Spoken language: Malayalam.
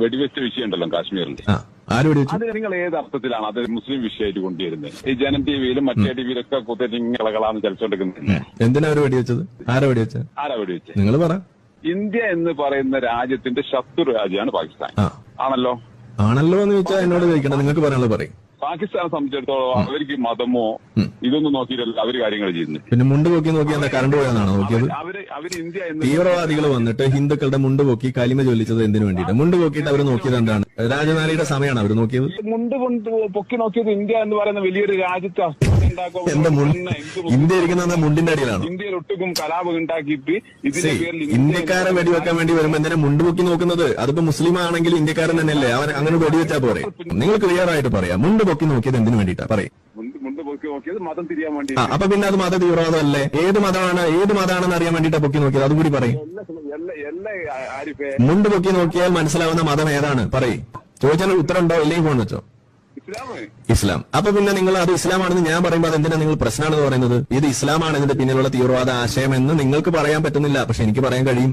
വെടിവെച്ച വിഷയമുണ്ടല്ലോ കാശ്മീരിൽ, ആര് വെടിവെച്ചു? അത് നിങ്ങൾ ഏത് അർത്ഥത്തിലാണ് അത് മുസ്ലിം വിഷയമായിട്ട് കൊണ്ടുവരുന്നത്? ഈ ജനം ടിവിയിലും മറ്റേ ടിവിയിലൊക്കെ കുത്തികളാണ് ചലിച്ചോണ്ടിരിക്കുന്നത്. എന്തിനാ അവര് വെടിവെച്ചത്? ആരാ വെടിവെച്ചത്? നിങ്ങൾ പറ. ഇന്ത്യ എന്ന് പറയുന്ന രാജ്യത്തിന്റെ ശത്രു രാജ്യമാണ് പാകിസ്ഥാൻ. ആണല്ലോ എന്ന് ചോദിച്ചാൽ എന്നോട് ചോദിക്കണം, നിങ്ങൾക്ക് പറയാനുള്ളത് പറയും. പാകിസ്ഥാനെ സംബന്ധിച്ചിടത്തോളം അവർക്ക് മതമോ ഇതൊന്നും നോക്കിയിട്ടല്ല അവര് കാര്യങ്ങൾ ചെയ്യുന്നത്. പിന്നെ മുണ്ട് പൊക്കി നോക്കിയാൽ കറണ്ട് പോയെന്നാണോ നോക്കിയത്? അവര് ഇന്ത്യ തീവ്രവാദികൾ വന്നിട്ട് ഹിന്ദുക്കളുടെ മുണ്ട് പൊക്കി കലിമ ചൊല്ലിച്ചത് എന്തിനു വേണ്ടിയിട്ട്? മുണ്ട് പൊക്കിയിട്ട് അവർ നോക്കിയത് എന്താണ്? രാജനാരിയുടെ സമയമാണ് അവർ നോക്കിയത്. മുണ്ട് പൊക്കി നോക്കിയത് ഇന്ത്യ എന്ന് പറയുന്ന വലിയൊരു രാജ്യത്ത് എന്താ ഇന്ത്യ ഇരിക്കുന്ന മുണ്ടിന്റെ അടിയിലാണ്. ഇന്ത്യയിൽ ഒട്ടുക്കും കലാപം ഉണ്ടാക്കിയിട്ട് ഇതിന്റെ പേരിൽ ഇന്ത്യക്കാരെ വെടിവെക്കാൻ വേണ്ടി വരുമ്പോ എന്തിനാ മുണ്ട് പൊക്കി നോക്കുന്നത്? അതിപ്പോ മുസ്ലിം ആണെങ്കിൽ ഇന്ത്യക്കാരൻ തന്നെയല്ലേ, അവൻ അങ്ങനെ വെടിവെച്ചാ പോരെ? നിങ്ങൾ ക്ലിയർ ആയിട്ട് പറയാം, മുണ്ട് പൊക്കി നോക്കിയത് എന്തിനു വേണ്ടിയിട്ടാ പറയും? മുണ്ട് പൊക്കി നോക്കിയത് മതം തിരിയാൻ വേണ്ടി. അപ്പൊ പിന്നെ അത് മത തീവ്രവാദമല്ലേ? ഏത് മതമാണെന്ന് അറിയാൻ വേണ്ടിയിട്ടാ പൊക്കി നോക്കിയത്? അതുകൂടി പറയും. മുണ്ട് പൊക്കി നോക്കിയാൽ മനസ്സിലാവുന്ന മതം ഏതാണ് പറയും? ചോദിച്ചാൽ ഉത്തരം ഉണ്ടോ? ഇല്ലെങ്കിൽ ഫോൺ വെച്ചോ. ഇസ്ലാം. അപ്പൊ പിന്നെ നിങ്ങൾ അത് ഇസ്ലാമാണെന്ന് ഞാൻ പറയുമ്പോൾ അതെന്തിനാ നിങ്ങൾ പ്രശ്നമാണെന്ന് പറയുന്നത്? ഇത് ഇസ്ലാമാണ് ഇതിന്റെ പിന്നിലുള്ള തീവ്രവാദ ആശയം എന്ന് നിങ്ങൾക്ക് പറയാൻ പറ്റുന്നില്ല, പക്ഷെ എനിക്ക് പറയാൻ കഴിയും.